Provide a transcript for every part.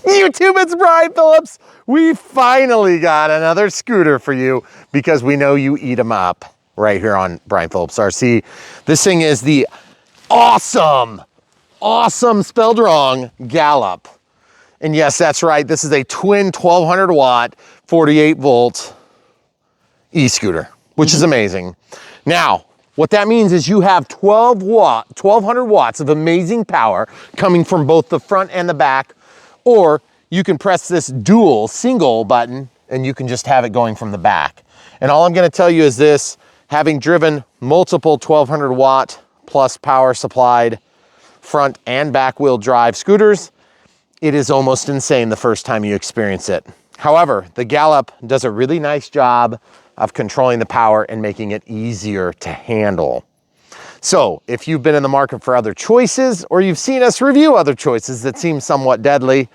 YouTube, it's Brian Phillips. We finally got another scooter for you because we know you eat them up right here on Brian Phillips RC. This thing is the Ausom spelled wrong, Gallop. And yes, that's right. This is a twin 1200 watt, 48 volt e-scooter, which is amazing. Now, what that means is you have 1200 watts of amazing power coming from both the front and the back, or you can press this dual single button and you can just have it going from the back. And all I'm gonna tell you is this, having driven multiple 1200 watt plus power supplied front and back wheel drive scooters, it is almost insane the first time you experience it. However, the Gallop does a really nice job of controlling the power and making it easier to handle. So if you've been in the market for other choices, or you've seen us review other choices that seem somewhat deadly,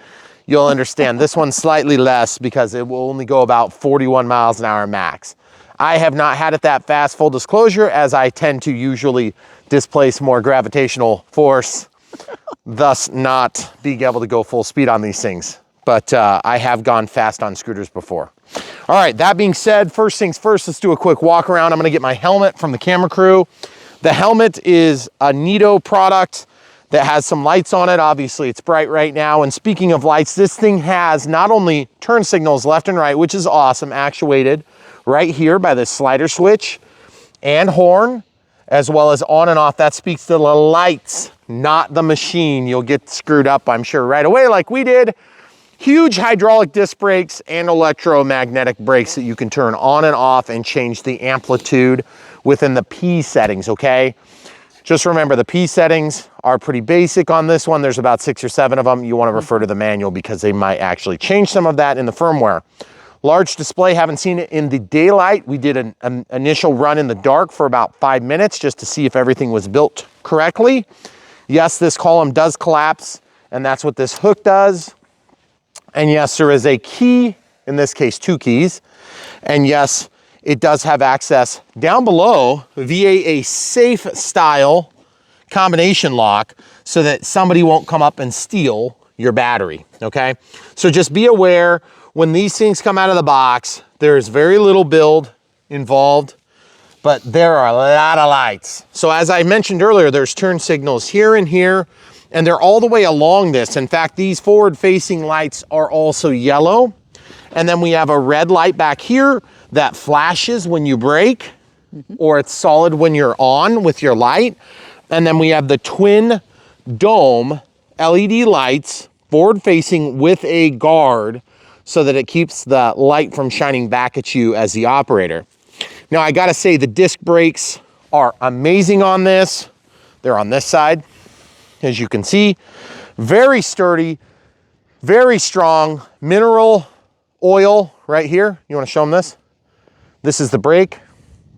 you'll understand this one's slightly less because it will only go about 41 miles an hour max. I have not had it that fast, full disclosure, as I tend to usually displace more gravitational force, thus not being able to go full speed on these things. But I have gone fast on scooters before. All right, that being said, first things first, let's do a quick walk around. I'm gonna get my helmet from the camera crew. The helmet is a Nito product that has some lights on it. Obviously, it's bright right now. And speaking of lights, this thing has not only turn signals left and right, which is awesome, actuated right here by this slider switch, and horn, as well as on and off. That speaks to the lights, not the machine. You'll get screwed up, I'm sure, right away like we did. Huge hydraulic disc brakes and electromagnetic brakes that you can turn on and off and change the amplitude within the P settings, okay? Just remember, the P settings are pretty basic on this one. There's about 6 or 7 of them. You want to refer to the manual because they might actually change some of that in the firmware. Large display, haven't seen it in the daylight. We did an initial run in the dark for about 5 minutes just to see if everything was built correctly. Yes, this column does collapse, and that's what this hook does. And yes, there is a key, in this case 2 keys. And yes, it does have access down below via a safe style combination lock so that somebody won't come up and steal your battery, okay? So just be aware, when these things come out of the box, there's very little build involved, but there are a lot of lights. So as I mentioned earlier, there's turn signals here and here, and they're all the way along this. In fact, these forward-facing lights are also yellow. And then we have a red light back here that flashes when you brake, or it's solid when you're on with your light. And then we have the twin dome LED lights, forward-facing with a guard, so that it keeps the light from shining back at you as the operator. Now, I gotta say, the disc brakes are amazing on this. They're on this side, as you can see. Very sturdy, very strong. Mineral oil right here. You wanna show them this? This is the brake.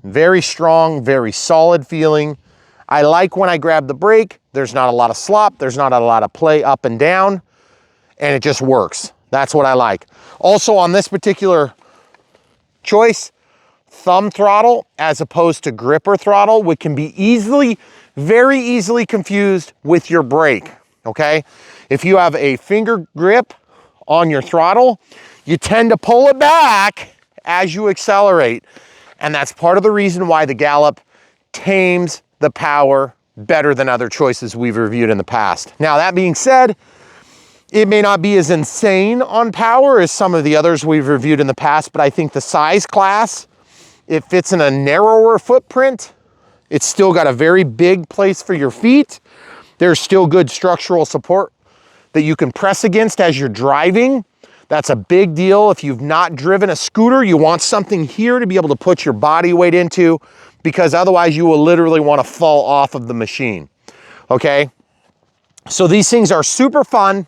Very strong, very solid feeling. I like when I grab the brake, there's not a lot of slop, there's not a lot of play up and down, and it just works. That's what I like. Also on this particular choice, thumb throttle as opposed to gripper throttle, which can be very easily confused with your brake, okay? If you have a finger grip on your throttle, you tend to pull it back as you accelerate. And that's part of the reason why the Gallop tames the power better than other choices we've reviewed in the past. Now, that being said, it may not be as insane on power as some of the others we've reviewed in the past, but I think the size class, it fits in a narrower footprint. It's still got a very big place for your feet. There's still good structural support that you can press against as you're driving. That's a big deal. If you've not driven a scooter, you want something here to be able to put your body weight into, because otherwise you will literally want to fall off of the machine, okay? So these things are super fun,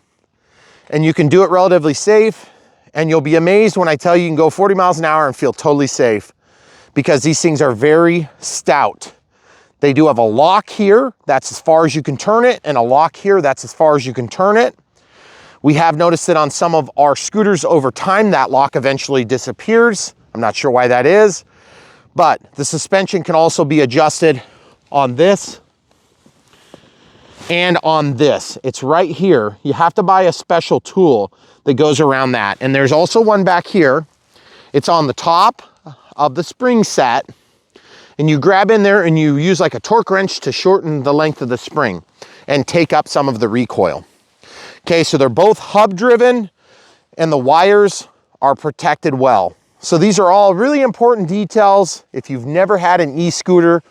and you can do it relatively safe, and you'll be amazed when I tell you you can go 40 miles an hour and feel totally safe, because these things are very stout. They do have a lock here, that's as far as you can turn it, and a lock here, that's as far as you can turn it. We have noticed that on some of our scooters over time, that lock eventually disappears. I'm not sure why that is, but the suspension can also be adjusted on this and on this. It's right here. You have to buy a special tool that goes around that. And there's also one back here. It's on the top of the spring set. And you grab in there and you use like a torque wrench to shorten the length of the spring and take up some of the recoil. Okay, so they're both hub driven and the wires are protected well. So these are all really important details. If you've never had an e-scooter,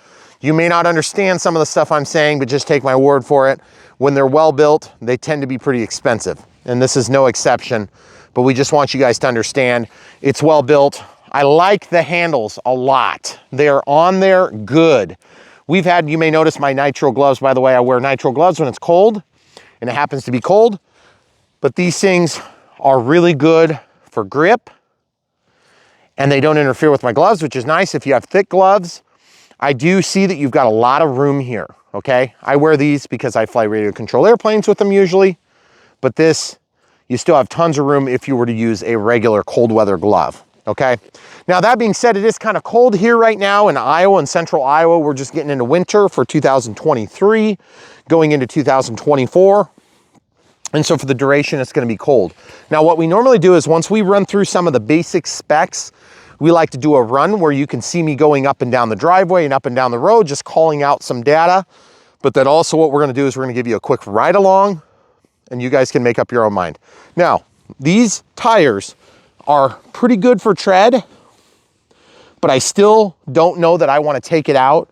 you may not understand some of the stuff I'm saying, but just take my word for it. When they're well built, they tend to be pretty expensive. And this is no exception, but we just want you guys to understand it's well built. I like the handles a lot. They're on there good. We've had, you may notice my nitro gloves, by the way, I wear nitro gloves when it's cold and it happens to be cold, but these things are really good for grip and they don't interfere with my gloves, which is nice if you have thick gloves. I do see that you've got a lot of room here, okay? I wear these because I fly radio control airplanes with them usually, but this, you still have tons of room if you were to use a regular cold weather glove. Okay, now that being said, it is kind of cold here right now in Iowa and central Iowa. We're just getting into winter for 2023, going into 2024. And so for the duration, it's going to be cold. Now, what we normally do is once we run through some of the basic specs, we like to do a run where you can see me going up and down the driveway and up and down the road, just calling out some data. But then also what we're going to do is we're going to give you a quick ride along and you guys can make up your own mind. Now, these tires are pretty good for tread, but I still don't know that I want to take it out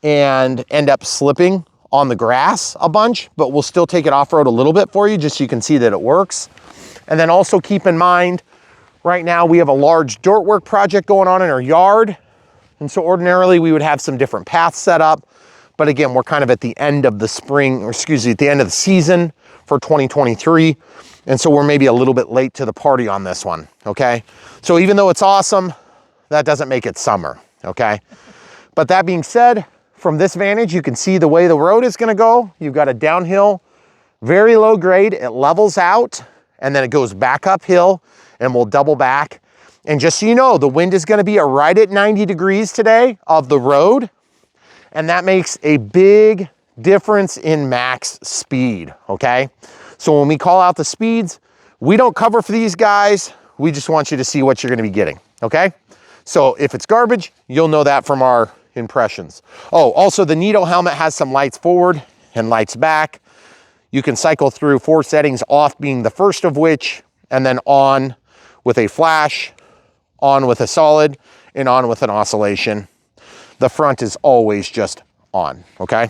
and end up slipping on the grass a bunch, but we'll still take it off-road a little bit for you just so you can see that it works. And then also keep in mind, right now we have a large dirt work project going on in our yard. And so ordinarily we would have some different paths set up, but again, we're kind of at the end of the spring, or excuse me, at the end of the season for 2023. And so we're maybe a little bit late to the party on this one, okay? So even though it's awesome, that doesn't make it summer, okay? But that being said, from this vantage, you can see the way the road is gonna go. You've got a downhill, very low grade, it levels out, and then it goes back uphill, and we'll double back. And just so you know, the wind is gonna be right at 90 degrees today of the road, and that makes a big difference in max speed, okay? So when we call out the speeds, we don't cover for these guys. We just want you to see what you're gonna be getting, okay? So if it's garbage, you'll know that from our impressions. Oh, also the Nito helmet has some lights forward and lights back. You can cycle through 4 settings, off being the first of which, and then on with a flash, on with a solid, and on with an oscillation. The front is always just on, okay?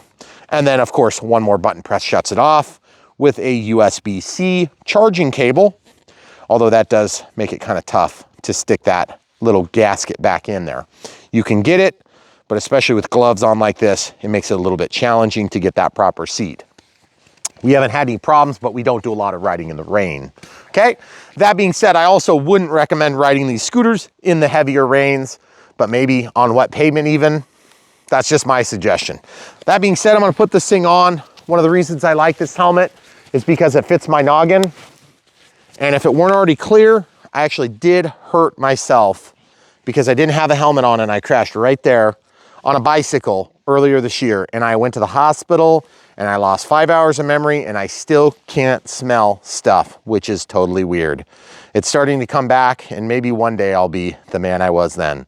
And then of course, one more button press shuts it off with a USB-C charging cable, although that does make it kind of tough to stick that little gasket back in there. You can get it, but especially with gloves on like this, it makes it a little bit challenging to get that proper seat. We haven't had any problems, but we don't do a lot of riding in the rain, okay? That being said, I also wouldn't recommend riding these scooters in the heavier rains, but maybe on wet pavement even. That's just my suggestion. That being said, I'm gonna put this thing on. One of the reasons I like this helmet is because it fits my noggin. And if it weren't already clear, I actually did hurt myself because I didn't have a helmet on and I crashed right there on a bicycle earlier this year. And I went to the hospital and I lost 5 hours of memory and I still can't smell stuff, which is totally weird. It's starting to come back and maybe one day I'll be the man I was then.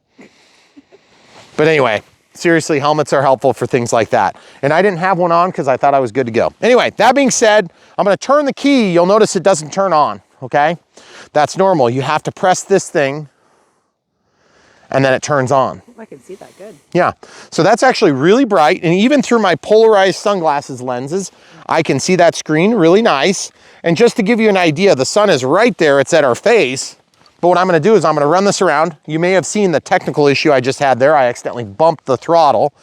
But anyway, seriously, helmets are helpful for things like that. And I didn't have one on because I thought I was good to go. Anyway, that being said, I'm gonna turn the key. You'll notice it doesn't turn on, okay? That's normal. You have to press this thing and then it turns on. I can see that good. Yeah, so that's actually really bright. And even through my polarized sunglasses lenses, I can see that screen really nice. And just to give you an idea, the sun is right there, it's at our face. But what I'm gonna do is I'm gonna run this around. You may have seen the technical issue I just had there. I accidentally bumped the throttle.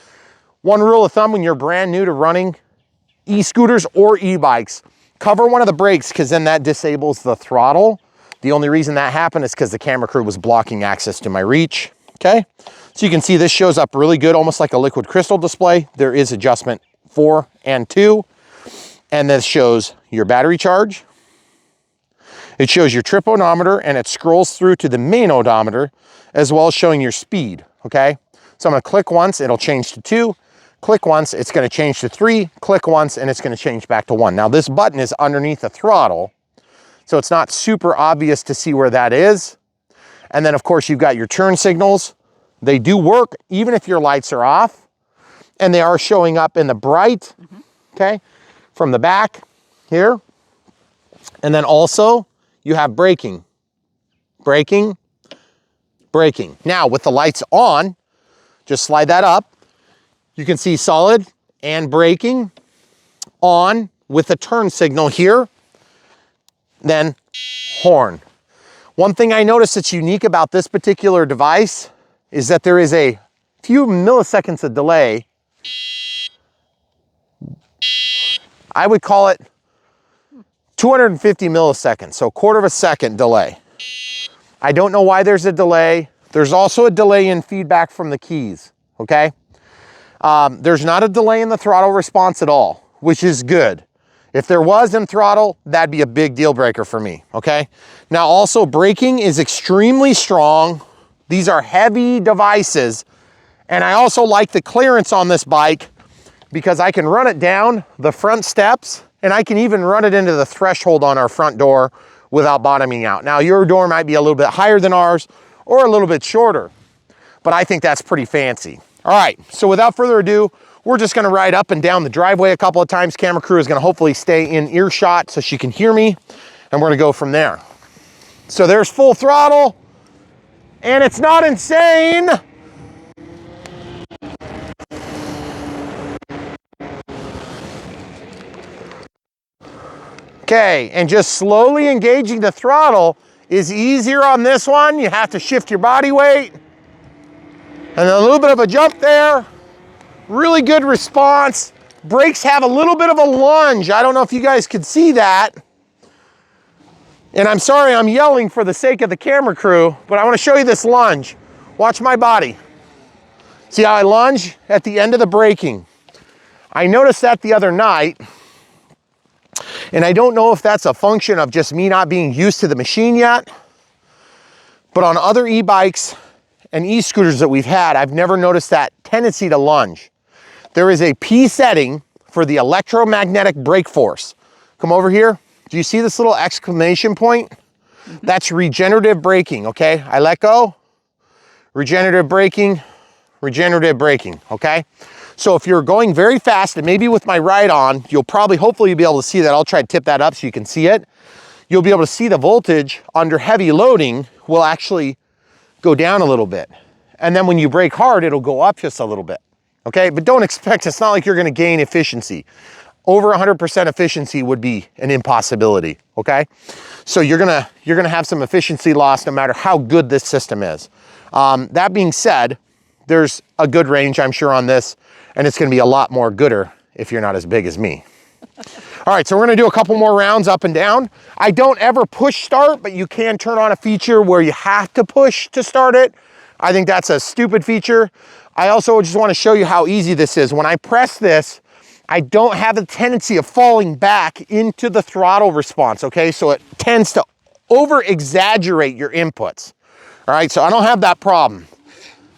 One rule of thumb when you're brand new to running e-scooters or e-bikes, cover one of the brakes because then that disables the throttle. The only reason that happened is because the camera crew was blocking access to my reach, okay? So you can see this shows up really good, almost like a liquid crystal display. There is adjustment 4 and 2. And this shows your battery charge. It shows your trip odometer and it scrolls through to the main odometer as well as showing your speed, okay? So I'm gonna click once, it'll change to 2, Click once, it's gonna change to 3, click once, and it's gonna change back to 1. Now this button is underneath the throttle, so it's not super obvious to see where that is. And then of course you've got your turn signals. They do work even if your lights are off, and they are showing up in the bright, okay, from the back here. And then also you have braking, braking, braking. Now with the lights on, just slide that up. You can see solid and braking on with a turn signal here, then horn. One thing I noticed that's unique about this particular device is that there is a few milliseconds of delay. I would call it 250 milliseconds, so 1/4 of a second delay. I don't know why there's a delay. There's also a delay in feedback from the keys, okay? There's not a delay in the throttle response at all, which is good. If there was in throttle, that'd be a big deal breaker for me, okay? Now also braking is extremely strong. These are heavy devices. And I also like the clearance on this bike because I can run it down the front steps, and I can even run it into the threshold on our front door without bottoming out. Now your door might be a little bit higher than ours or a little bit shorter, but I think that's pretty fancy. All right, so without further ado, we're just gonna ride up and down the driveway a couple of times. Camera crew is gonna hopefully stay in earshot so she can hear me, and we're gonna go from there. So there's full throttle, and it's not insane. Okay, and just slowly engaging the throttle is easier on this one. You have to shift your body weight. And a little bit of a jump there. Really good response. Brakes have a little bit of a lunge. I don't know if you guys could see that. And I'm sorry I'm yelling for the sake of the camera crew, but I want to show you this lunge. Watch my body. See how I lunge at the end of the braking? I noticed that the other night, and I don't know if that's a function of just me not being used to the machine yet, but on other e-bikes and e-scooters that we've had, I've never noticed that tendency to lunge. There is a P setting for the electromagnetic brake force. Come over here. Do you see this little exclamation point? That's regenerative braking, okay? I let go, regenerative braking, okay? So if you're going very fast, and maybe with my ride on, you'll probably, hopefully you'll be able to see that. I'll try to tip that up so you can see it. You'll be able to see the voltage under heavy loading will actually go down a little bit. And then when you brake hard, it'll go up just a little bit, okay? But don't expect, it's not like you're gonna gain efficiency. Over 100% efficiency would be an impossibility, okay? So you're gonna have some efficiency loss no matter how good this system is. That being said, there's a good range, I'm sure, on this, and it's gonna be a lot more gooder if you're not as big as me. All right, so we're gonna do a couple more rounds up and down. I don't ever push start, but you can turn on a feature where you have to push to start it. I think that's a stupid feature. I also just wanna show you how easy this is. When I press this, I don't have the tendency of falling back into the throttle response, okay? So it tends to over-exaggerate your inputs. All right, so I don't have that problem.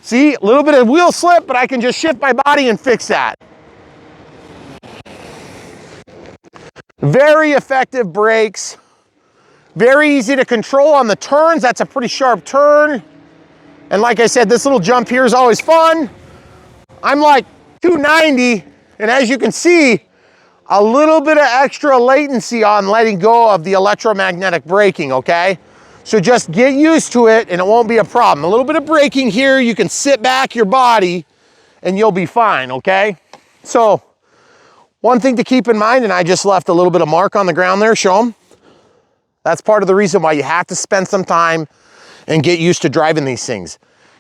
See, a little bit of wheel slip, but I can just shift my body and fix that. Very effective brakes. Very easy to control on the turns. That's a pretty sharp turn. And like I said, this little jump here is always fun. I'm like 290, and as you can see, a little bit of extra latency on letting go of the electromagnetic braking, okay? So just get used to it and it won't be a problem. A little bit of braking here, you can sit back your body and you'll be fine, okay? So one thing to keep in mind, and I just left a little bit of mark on the ground there, show them. That's part of the reason why you have to spend some time and get used to driving these things.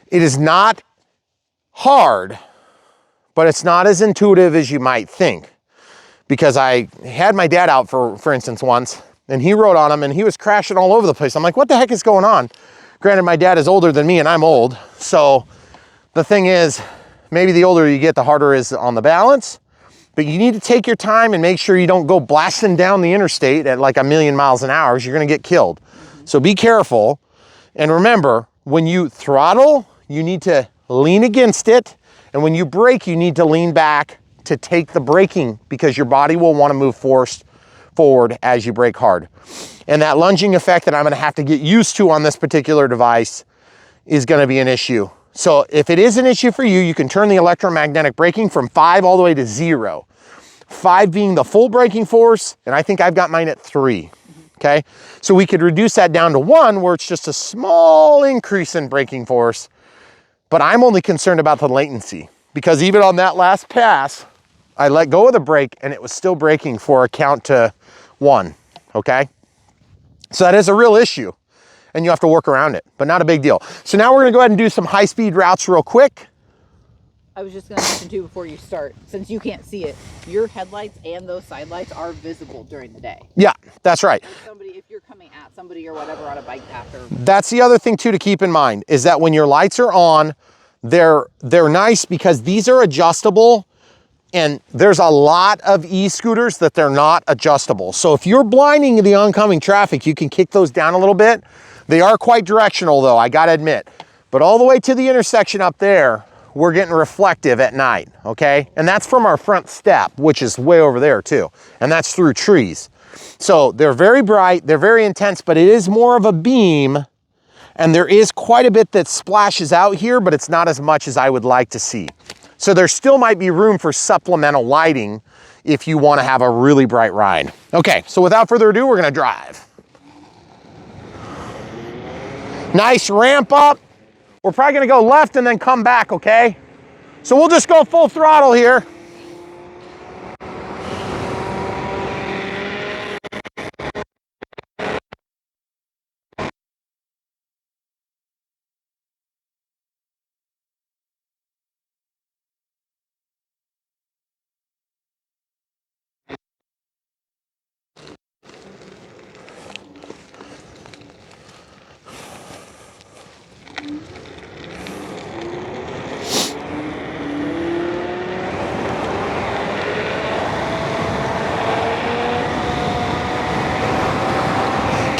It is not hard, but it's not as intuitive as you might think. Because I had my dad out for instance once, and he rode on them and he was crashing all over the place. I'm like, what the heck is going on? Granted, my dad is older than me and I'm old. So the thing is, maybe the older you get, the harder it is on the balance. But you need to take your time and make sure you don't go blasting down the interstate at like 1,000,000 miles an hour. You're gonna get killed. So be careful. And remember, when you throttle, you need to lean against it And when you brake, you need to lean back to take the braking because your body will want to move forward as you brake hard. And that lunging effect that I'm going to have to get used to on this particular device is going to be an issue. So if it is an issue for you, you can turn the electromagnetic braking from 5 all the way to 0. 5 being the full braking force, and I think I've got mine at 3. Okay, so we could reduce that down to 1 where it's just a small increase in braking force, but I'm only concerned about the latency because even on that last pass, I let go of the brake and it was still braking for a count to 1, okay? So that is a real issue and you have to work around it, but not a big deal. So now we're gonna go ahead and do some high-speed routes real quick. I was just going to mention too before you start, since you can't see it, your headlights and those side lights are visible during the day. Yeah, that's right. If you're coming at somebody or whatever on a bike path or... That's the other thing too to keep in mind is that when your lights are on, they're nice because these are adjustable, and there's a lot of e-scooters that they're not adjustable. So if you're blinding the oncoming traffic, you can kick those down a little bit. They are quite directional though, I gotta admit. But all the way to the intersection up there, we're getting reflective at night, okay? And that's from our front step, which is way over there too. And that's through trees. So they're very bright, they're very intense, but it is more of a beam. And there is quite a bit that splashes out here, but it's not as much as I would like to see. So there still might be room for supplemental lighting if you want to have a really bright ride. Okay, so without further ado, we're gonna drive. Nice ramp up. We're probably gonna go left and then come back, okay? So we'll just go full throttle here.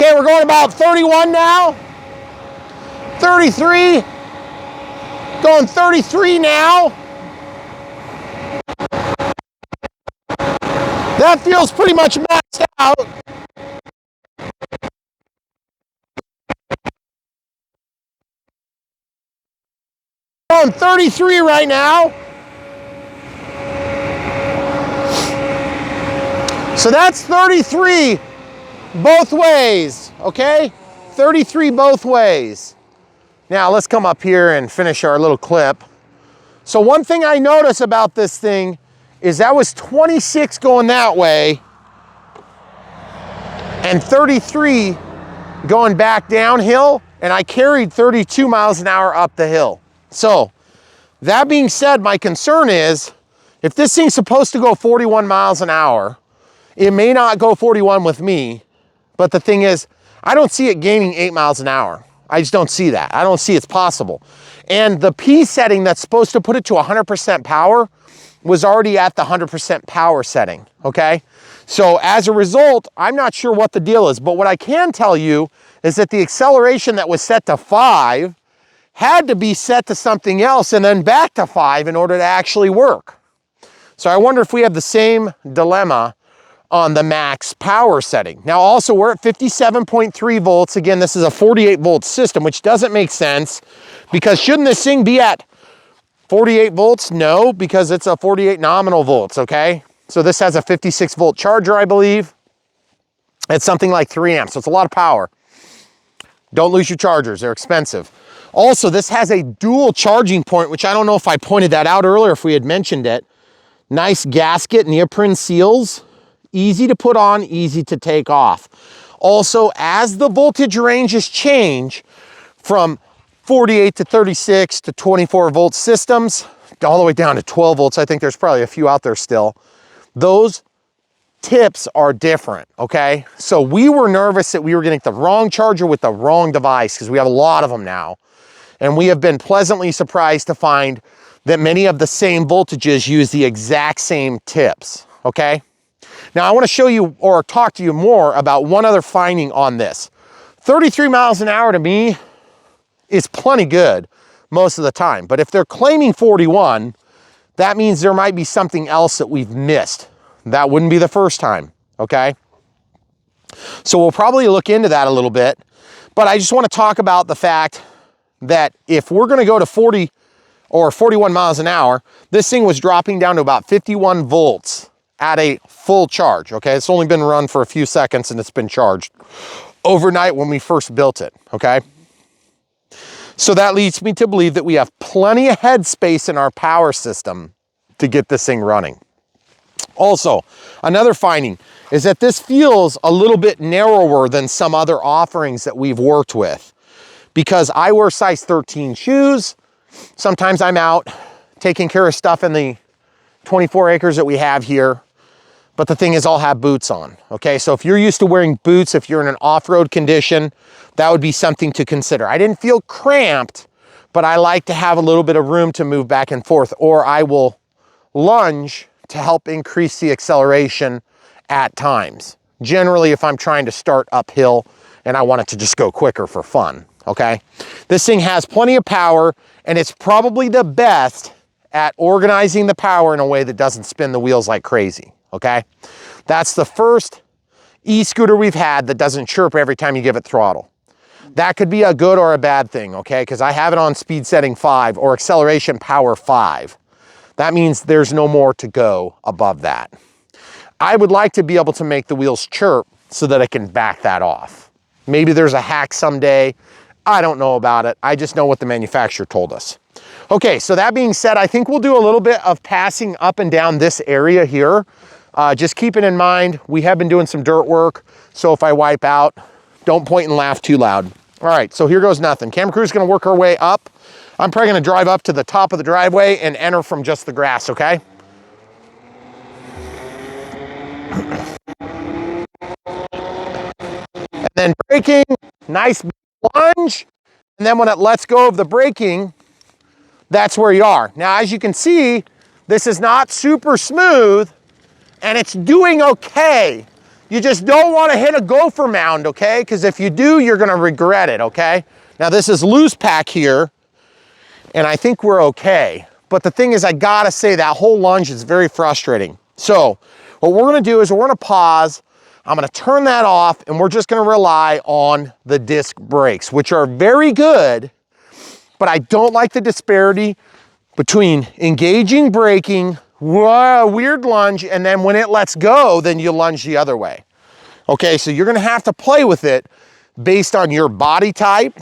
Okay, we're going about 31 now. 33. Going 33 now. That feels pretty much maxed out. Going 33 right now. So that's 33 both ways, okay? 33 both ways. Now let's come up here and finish our little clip. So one thing I notice about this thing is that was 26 going that way and 33 going back downhill, and I carried 32 miles an hour up the hill. So that being said, my concern is if this thing's supposed to go 41 miles an hour, it may not go 41 with me, but the thing is, I don't see it gaining 8 miles an hour. I just don't see that. I don't see it's possible. And the P setting that's supposed to put it to 100% power was already at the 100% power setting, okay? So as a result, I'm not sure what the deal is, but what I can tell you is that the acceleration that was set to 5 had to be set to something else and then back to 5 in order to actually work. So I wonder if we have the same dilemma on the max power setting. Now also we're at 57.3 volts. Again, this is a 48 volt system, which doesn't make sense because shouldn't this thing be at 48 volts? No, because it's a 48 nominal volts, okay? So this has a 56 volt charger, I believe. It's something like 3 amps, so it's a lot of power. Don't lose your chargers, they're expensive. Also, this has a dual charging point, which I don't know if I pointed that out earlier, if we had mentioned it. Nice gasket, neoprene seals. Easy to put on, easy to take off. Also, as the voltage ranges change from 48 to 36 to 24 volt systems, all the way down to 12 volts, I think there's probably a few out there still, those tips are different, okay? So we were nervous that we were getting the wrong charger with the wrong device because we have a lot of them now. And we have been pleasantly surprised to find that many of the same voltages use the exact same tips, okay? Now I want to show you or talk to you more about one other finding on this. 33 miles an hour to me is plenty good most of the time, but if they're claiming 41, that means there might be something else that we've missed. That wouldn't be the first time, okay? So we'll probably look into that a little bit, but I just want to talk about the fact that if we're going to go to 40 or 41 miles an hour, this thing was dropping down to about 51 volts at a full charge, okay? It's only been run for a few seconds and it's been charged overnight when we first built it, okay? So that leads me to believe that we have plenty of headspace in our power system to get this thing running. Also, another finding is that this feels a little bit narrower than some other offerings that we've worked with, because I wear size 13 shoes. Sometimes I'm out taking care of stuff in the 24 acres that we have here, but the thing is I'll have boots on, okay? So if you're used to wearing boots, if you're in an off-road condition, that would be something to consider. I didn't feel cramped, but I like to have a little bit of room to move back and forth, or I will lunge to help increase the acceleration at times. Generally, if I'm trying to start uphill and I want it to just go quicker for fun, okay? This thing has plenty of power, and it's probably the best at organizing the power in a way that doesn't spin the wheels like crazy, okay? That's the first e-scooter we've had that doesn't chirp every time you give it throttle. That could be a good or a bad thing, okay? Because I have it on speed setting 5 or acceleration power 5. That means there's no more to go above that. I would like to be able to make the wheels chirp so that I can back that off. Maybe there's a hack someday. I don't know about it. I just know what the manufacturer told us. Okay, so that being said, I think we'll do a little bit of passing up and down this area here. Just keeping in mind, we have been doing some dirt work, so if I wipe out, don't point and laugh too loud. All right, so here goes nothing. Camera crew's gonna work our way up. I'm probably gonna drive up to the top of the driveway and enter from just the grass, okay? And then braking, nice lunge. And then when it lets go of the braking, that's where you are. Now, as you can see, this is not super smooth and it's doing okay. You just don't want to hit a gopher mound, okay? Because if you do, you're gonna regret it, okay? Now this is loose pack here, and I think we're okay. But the thing is, I gotta say that whole lunge is very frustrating. So what we're gonna do is we're gonna pause. I'm gonna turn that off, and we're just gonna rely on the disc brakes, which are very good, but I don't like the disparity between engaging braking, weird lunge, and then when it lets go, then you lunge the other way. Okay, so you're gonna have to play with it based on your body type,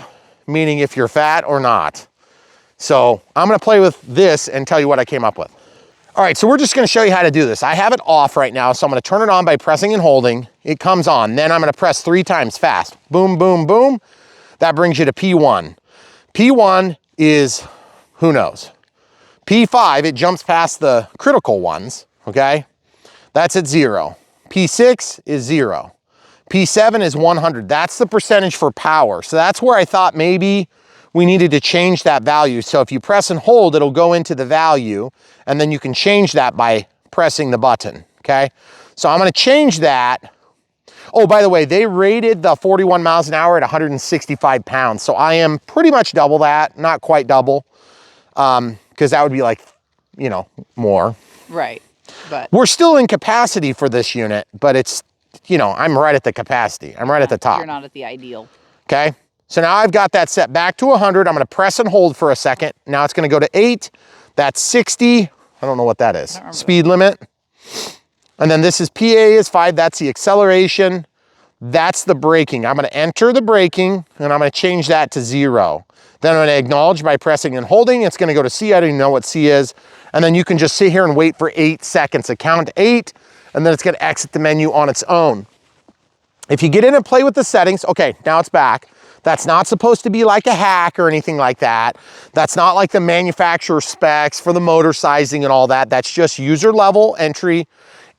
meaning if you're fat or not. So I'm gonna play with this and tell you what I came up with. All right, so we're just gonna show you how to do this. I have it off right now, so I'm gonna turn it on by pressing and holding. It comes on, then I'm gonna press 3 times fast. Boom, boom, boom. That brings you to P1. P1 is, who knows? P5, it jumps past the critical ones, okay? That's at 0. P6 is 0. P7 is 100. That's the percentage for power. So that's where I thought maybe we needed to change that value. So if you press and hold, it'll go into the value, and then you can change that by pressing the button, okay? So I'm gonna change that. Oh, by the way, they rated the 41 miles an hour at 165 pounds. So I am pretty much double that, not quite double. Because that would be like, you know, more. Right, but we're still in capacity for this unit, but it's, you know, I'm right at the capacity. I'm right at the top. you're not at the ideal. Okay, so now I've got that set back to 100. I'm gonna press and hold for a second. Now it's gonna go to 8. That's 60. I don't know what that is. Speed limit. And then this is PA is 5. That's the acceleration. That's the braking. I'm gonna enter the braking, and I'm gonna change that to 0. Then I'm gonna acknowledge by pressing and holding. It's gonna go to C. I don't even know what C is. And then you can just sit here and wait for 8 seconds. So count 8, and then it's gonna exit the menu on its own. If you get in and play with the settings, okay, now it's back. That's not supposed to be like a hack or anything like that. That's not like the manufacturer specs for the motor sizing and all that. That's just user level entry,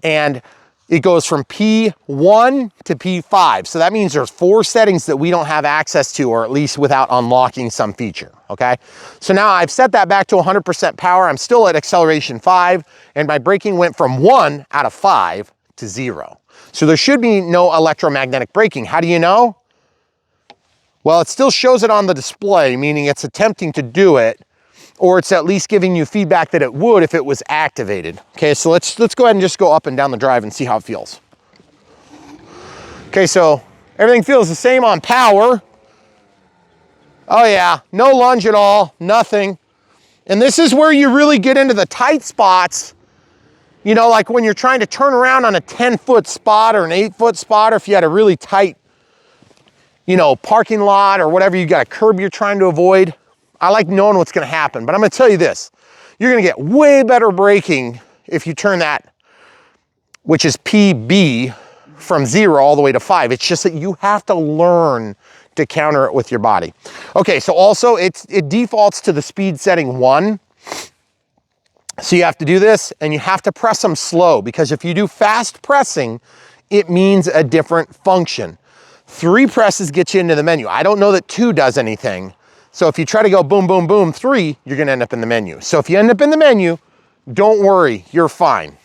and it goes from P1 to P5. So that means there's 4 settings that we don't have access to, or at least without unlocking some feature, okay? So now I've set that back to 100% power. I'm still at acceleration 5, and my braking went from 1 out of 5 to 0. So there should be no electromagnetic braking. How do you know? Well, it still shows it on the display, meaning it's attempting to do it. or it's at least giving you feedback that it would if it was activated. Okay, so let's go ahead and just go up and down the drive and see how it feels. Okay, so everything feels the same on power. Oh yeah, no lunge at all, nothing. And this is where you really get into the tight spots. You know, like when you're trying to turn around on a 10-foot spot or an 8-foot spot, or if you had a really tight, you know, parking lot or whatever, you got a curb you're trying to avoid. I like knowing what's gonna happen, but I'm gonna tell you this. You're gonna get way better braking if you turn that, which is PB, from 0 all the way to 5. It's just that you have to learn to counter it with your body. Okay, so also it defaults to the speed setting 1. So you have to do this and you have to press them slow, because if you do fast pressing, it means a different function. 3 presses get you into the menu. I don't know that 2 does anything. So if you try to go boom, boom, boom, 3, you're gonna end up in the menu. So if you end up in the menu, don't worry, you're fine.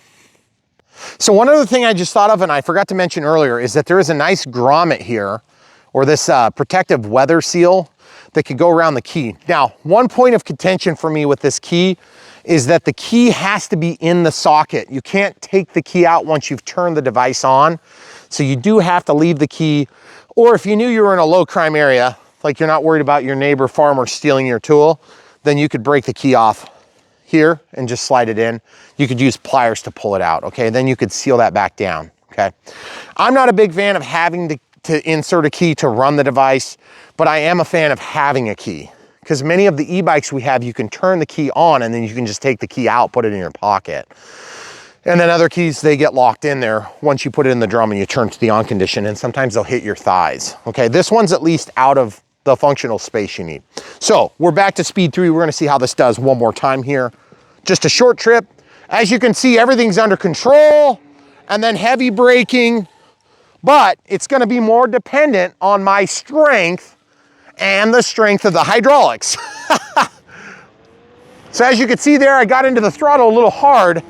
So one other thing I just thought of, and I forgot to mention earlier, is that there is a nice grommet here, or this protective weather seal that could go around the key. Now, one point of contention for me with this key is that the key has to be in the socket. You can't take the key out once you've turned the device on. So you do have to leave the key, or if you knew you were in a low crime area, like you're not worried about your neighbor farmer stealing your tool, then you could break the key off here and just slide it in. You could use pliers to pull it out, okay? Then you could seal that back down, okay? I'm not a big fan of having to insert a key to run the device, but I am a fan of having a key, because many of the e-bikes we have, you can turn the key on and then you can just take the key out, put it in your pocket. And then other keys, they get locked in there once you put it in the drum and you turn to the on condition, and sometimes they'll hit your thighs, okay? This one's at least out of the functional space you need. So we're back to speed 3. We're gonna see how this does one more time here. Just a short trip. As you can see, everything's under control, and then heavy braking, but it's gonna be more dependent on my strength and the strength of the hydraulics. So as you can see there, I got into the throttle a little hard.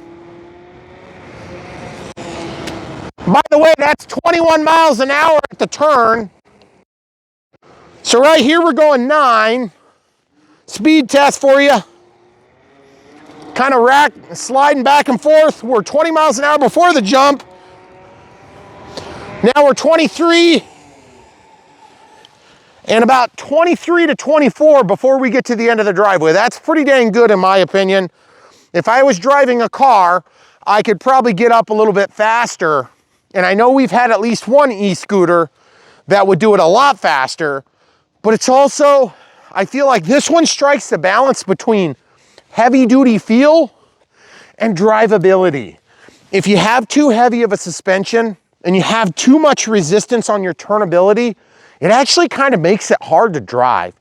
By the way, that's 21 miles an hour at the turn. So right here, we're going 9. Speed test for you. Kind of sliding back and forth. We're 20 miles an hour before the jump. Now we're 23. And about 23 to 24 before we get to the end of the driveway. That's pretty dang good in my opinion. If I was driving a car, I could probably get up a little bit faster. And I know we've had at least one e-scooter that would do it a lot faster, but it's also, I feel like this one strikes the balance between heavy duty feel and drivability. If you have too heavy of a suspension and you have too much resistance on your turnability, it actually kind of makes it hard to drive.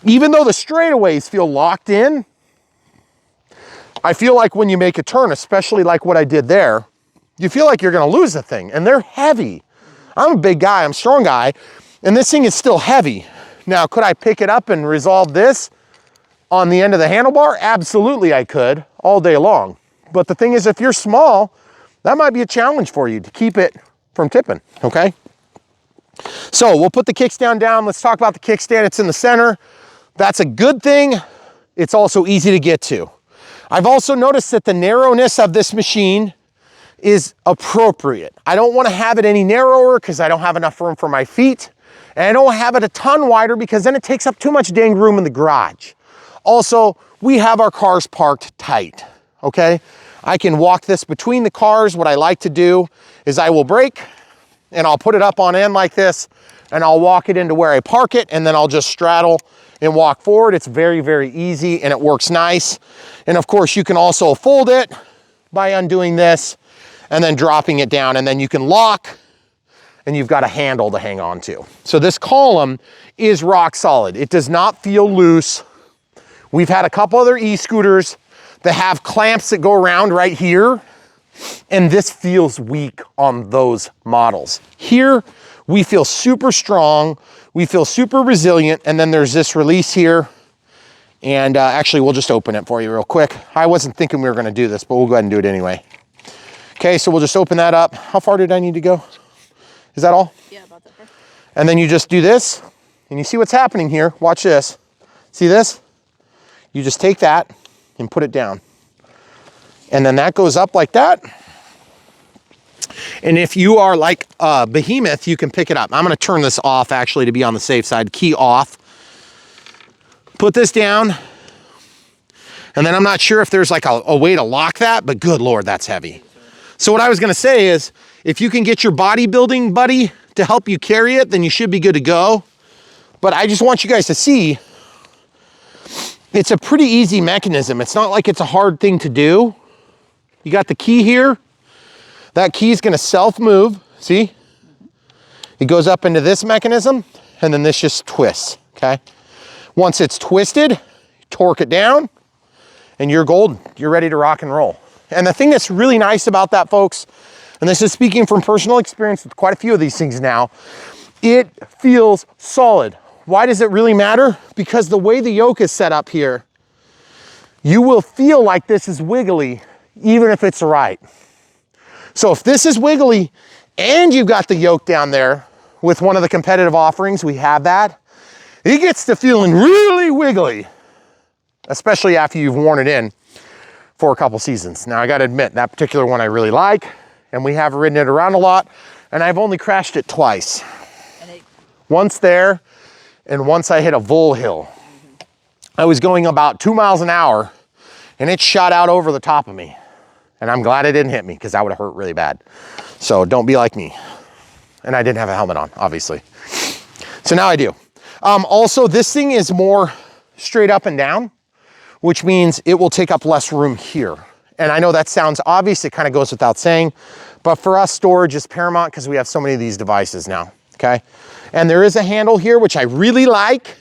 Even though the straightaways feel locked in, I feel like when you make a turn, especially like what I did there, you feel like you're gonna lose the thing, and they're heavy. I'm a big guy, I'm a strong guy, and this thing is still heavy. Now, could I pick it up and resolve this on the end of the handlebar? Absolutely I could, all day long. But the thing is, if you're small, that might be a challenge for you to keep it from tipping, okay? So we'll put the kickstand down. Let's talk about the kickstand. It's in the center. That's a good thing. It's also easy to get to. I've also noticed that the narrowness of this machine is appropriate. I don't want to have it any narrower because I don't have enough room for my feet. And I don't have it a ton wider because then it takes up too much dang room in the garage. Also, we have our cars parked tight, okay? I can walk this between the cars. What I like to do is I will brake and I'll put it up on end like this and I'll walk it into where I park it, and then I'll just straddle and walk forward. It's very, very easy and it works nice. And of course, you can also fold it by undoing this and then dropping it down, and then you can lock and you've got a handle to hang on to. So this column is rock solid. It does not feel loose. We've had a couple other e-scooters that have clamps that go around right here, and this feels weak on those models. Here, we feel super strong, we feel super resilient, and then there's this release here, and actually we'll just open it for you real quick. I wasn't thinking we were gonna do this, but we'll go ahead and do it anyway. Okay, so we'll just open that up. How far did I need to go? Is that all? Yeah, about that far. And then you just do this, and you see what's happening here. Watch this. See this? You just take that and put it down. And then that goes up like that. And if you are like a behemoth, you can pick it up. I'm gonna turn this off actually to be on the safe side. Key off. Put this down. And then I'm not sure if there's like a way to lock that, but good Lord, that's heavy. So what I was gonna say is, if you can get your bodybuilding buddy to help you carry it, then you should be good to go. But I just want you guys to see, it's a pretty easy mechanism. It's not like it's a hard thing to do. You got the key here. That key is gonna self-move, see? It goes up into this mechanism, and then this just twists, okay? Once it's twisted, torque it down, and you're golden. You're ready to rock and roll. And the thing that's really nice about that, folks, and this is speaking from personal experience with quite a few of these things now, it feels solid. Why does it really matter? Because the way the yoke is set up here, you will feel like this is wiggly, even if it's right. So if this is wiggly and you've got the yoke down there with one of the competitive offerings, we have that, it gets to feeling really wiggly, especially after you've worn it in for a couple seasons. Now I gotta admit, that particular one I really like, and we have ridden it around a lot, and I've only crashed it twice. Once there, and once I hit a vole hill. I was going about 2 miles an hour, and it shot out over the top of me. And I'm glad it didn't hit me, because that would have hurt really bad. So don't be like me. And I didn't have a helmet on, obviously. So now I do. Also, this thing is more straight up and down, which means it will take up less room here. And I know that sounds obvious, it kind of goes without saying, but for us, storage is paramount because we have so many of these devices now, okay? And there is a handle here, which I really like.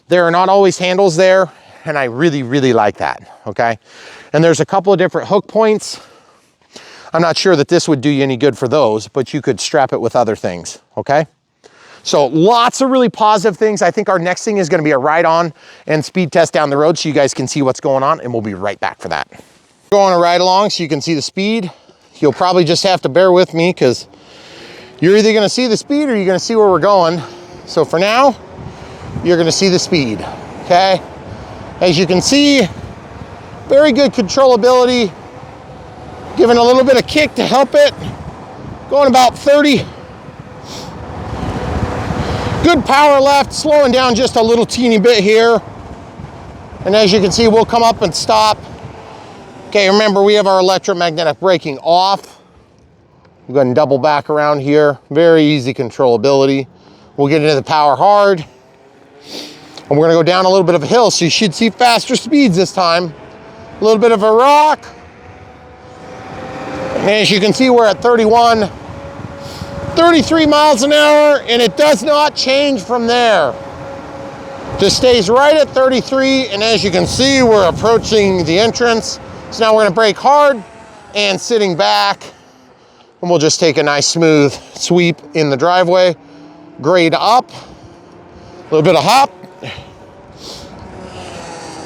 There are not always handles there, and I really, really like that, okay? And there's a couple of different hook points. I'm not sure that this would do you any good for those, but you could strap it with other things, okay? So lots of really positive things. I think our next thing is gonna be a ride on and speed test down the road so you guys can see what's going on, and we'll be right back for that. Go on a ride along so you can see the speed. You'll probably just have to bear with me because you're either gonna see the speed or you're gonna see where we're going. So for now, you're gonna see the speed, okay? As you can see, very good controllability, giving a little bit of kick to help it, going about 30. Good power left, slowing down just a little teeny bit here. And as you can see, we'll come up and stop. Okay, remember we have our electromagnetic braking off. We're going to double back around here. Very easy controllability. We'll get into the power hard. And we're gonna go down a little bit of a hill, so you should see faster speeds this time. A little bit of a rock. And as you can see, we're at 31, 33 miles an hour, and it does not change from there. Just stays right at 33, and as you can see, we're approaching the entrance. So now we're gonna brake hard and sitting back, and we'll just take a nice smooth sweep in the driveway, grade up, a little bit of hop,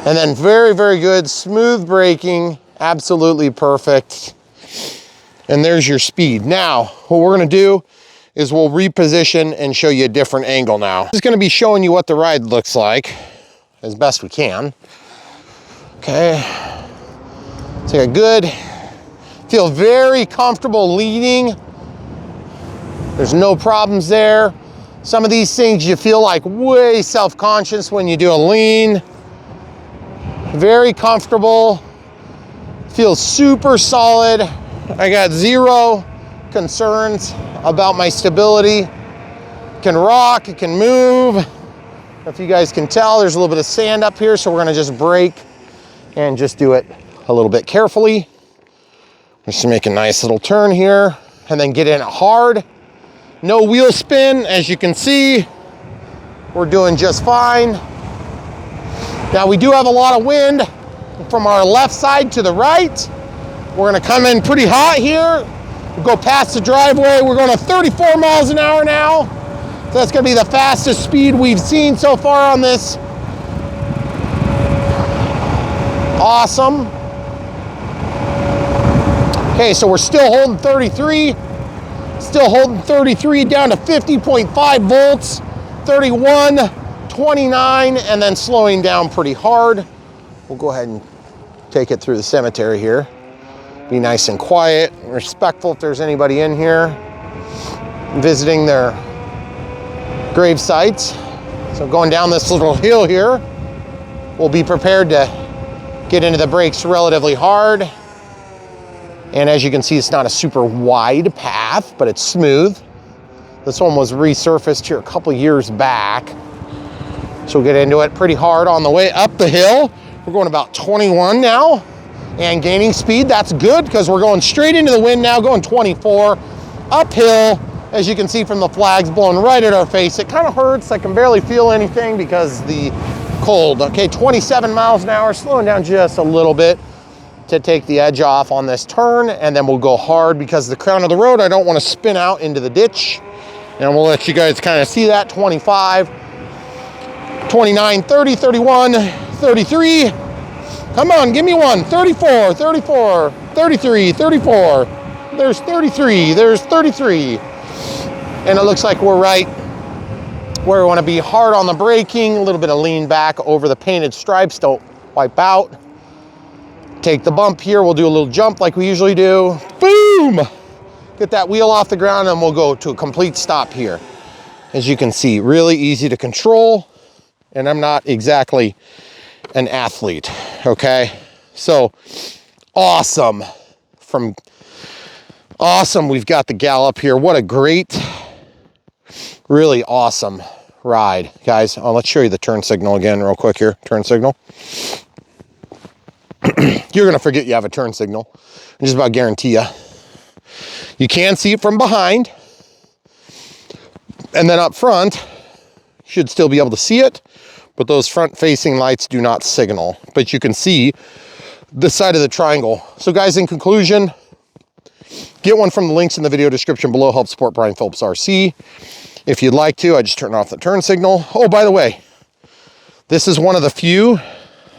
and then very, very good smooth braking, absolutely perfect. And there's your speed. Now, what we're gonna do is we'll reposition and show you a different angle now. This is gonna be showing you what the ride looks like as best we can. Okay, take a good, feel very comfortable leading. There's no problems there. Some of these things you feel like way self-conscious when you do a lean. Very comfortable, feels super solid. I got zero concerns about my stability. It can rock, it can move. If you guys can tell, there's a little bit of sand up here, so we're gonna just brake and just do it a little bit carefully. Just to make a nice little turn here and then get in it hard. No wheel spin, as you can see. We're doing just fine. Now we do have a lot of wind from our left side to the right. We're gonna come in pretty hot here. We'll go past the driveway. We're going to 34 miles an hour now. So that's gonna be the fastest speed we've seen so far on this Ausom. Okay, so we're still holding 33. Still holding 33 down to 50.5 volts, 31, 29, and then slowing down pretty hard. we'll go ahead and take it through the cemetery here. Be nice and quiet and respectful if there's anybody in here visiting their grave sites. So going down this little hill here, we'll be prepared to get into the brakes relatively hard. And as you can see, it's not a super wide path, but it's smooth. This one was resurfaced here a couple years back. So we'll get into it pretty hard on the way up the hill. We're going about 21 now and gaining speed. That's good because we're going straight into the wind now, going 24 uphill. As you can see from the flags blowing right at our face, it kind of hurts. I can barely feel anything because the cold. Okay, 27 miles an hour, slowing down just a little bit to take the edge off on this turn, and then we'll go hard because the crown of the road, I don't want to spin out into the ditch. And we'll let you guys kind of see that. 25, 29, 30, 31, 33. Come on, give me one. 34, 34, 33, 34. There's 33, there's 33. And it looks like we're right where we want to be. Hard on the braking, a little bit of lean back over the painted stripes, don't wipe out. Take the bump here, we'll do a little jump like we usually do. Boom! Get that wheel off the ground and we'll go to a complete stop here. As you can see, really easy to control, and I'm not exactly an athlete, okay? So, Ausom. From Ausom, we've got the Gallop here. What a great, really awesome ride. Guys, let's show you the turn signal again real quick here. Turn signal. You're gonna forget you have a turn signal. I just about guarantee you. You can see it from behind. And then up front, you should still be able to see it, but those front-facing lights do not signal. But you can see the side of the triangle. So guys, in conclusion, get one from the links in the video description below. Help support Brian Phillips RC. If you'd like to, I just turned off the turn signal. Oh, by the way, this is one of the few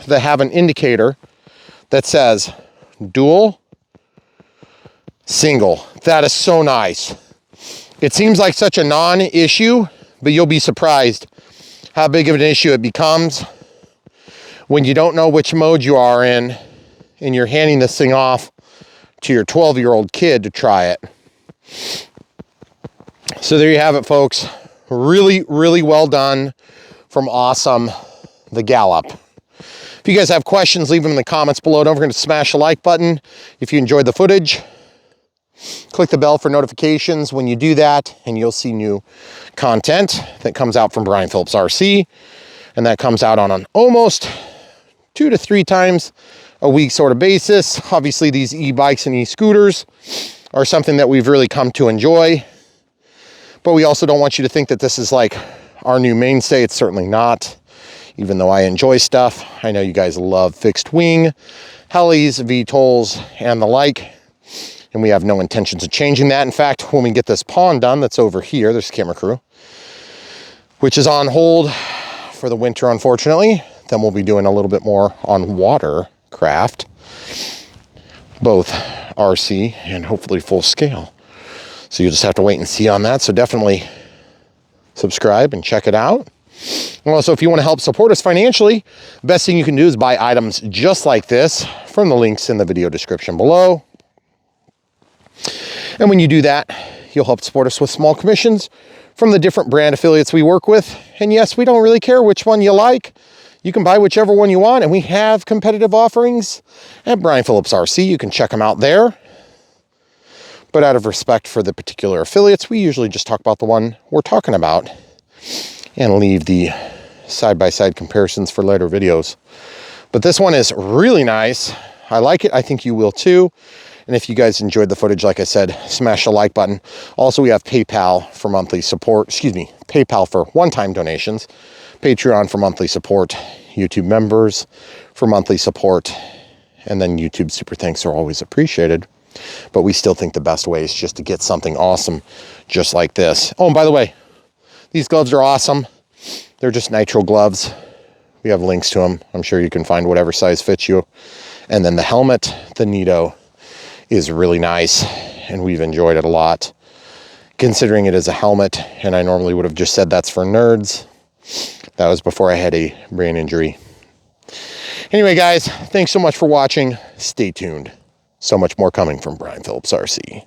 that have an indicator that says dual, single. That is so nice. It seems like such a non-issue, but you'll be surprised how big of an issue it becomes when you don't know which mode you are in and you're handing this thing off to your 12-year-old kid to try it. So there you have it, folks. Really, really well done from Ausom, the Gallop. If you guys have questions, leave them in the comments below. Don't forget to smash the like button if you enjoyed the footage. Click the bell for notifications when you do that, and you'll see new content that comes out from Brian Phillips RC, and that comes out on an almost 2 to 3 times a week sort of basis. Obviously, these e-bikes and e-scooters are something that we've really come to enjoy, but we also don't want you to think that this is like our new mainstay. It's certainly not. Even though I enjoy stuff, I know you guys love fixed wing, helis, VTOLs, and the like. And we have no intentions of changing that. In fact, when we get this pond done, that's over here, there's camera crew, which is on hold for the winter, unfortunately. Then we'll be doing a little bit more on watercraft, both RC and hopefully full scale. So you'll just have to wait and see on that. So definitely subscribe and check it out. And also, if you want to help support us financially, the best thing you can do is buy items just like this from the links in the video description below. And when you do that, you'll help support us with small commissions from the different brand affiliates we work with. And yes, we don't really care which one you like. You can buy whichever one you want, and we have competitive offerings at Brian Phillips RC. You can check them out there. But out of respect for the particular affiliates, we usually just talk about the one we're talking about and leave the side-by-side comparisons for later videos. But this one is really nice. I like it. I think you will too. And if you guys enjoyed the footage, like I said, smash the like button. Also, we have PayPal for monthly support. PayPal for one-time donations. Patreon for monthly support. YouTube members for monthly support. And then YouTube super thanks are always appreciated. But we still think the best way is just to get something awesome just like this. Oh, and by the way, these gloves are awesome. They're just nitro gloves. We have links to them. I'm sure you can find whatever size fits you. And then the helmet, the Nito, is really nice, and we've enjoyed it a lot. Considering it is a helmet, and I normally would have just said that's for nerds. That was before I had a brain injury. Anyway, guys, thanks so much for watching. Stay tuned. So much more coming from Brian Phillips RC.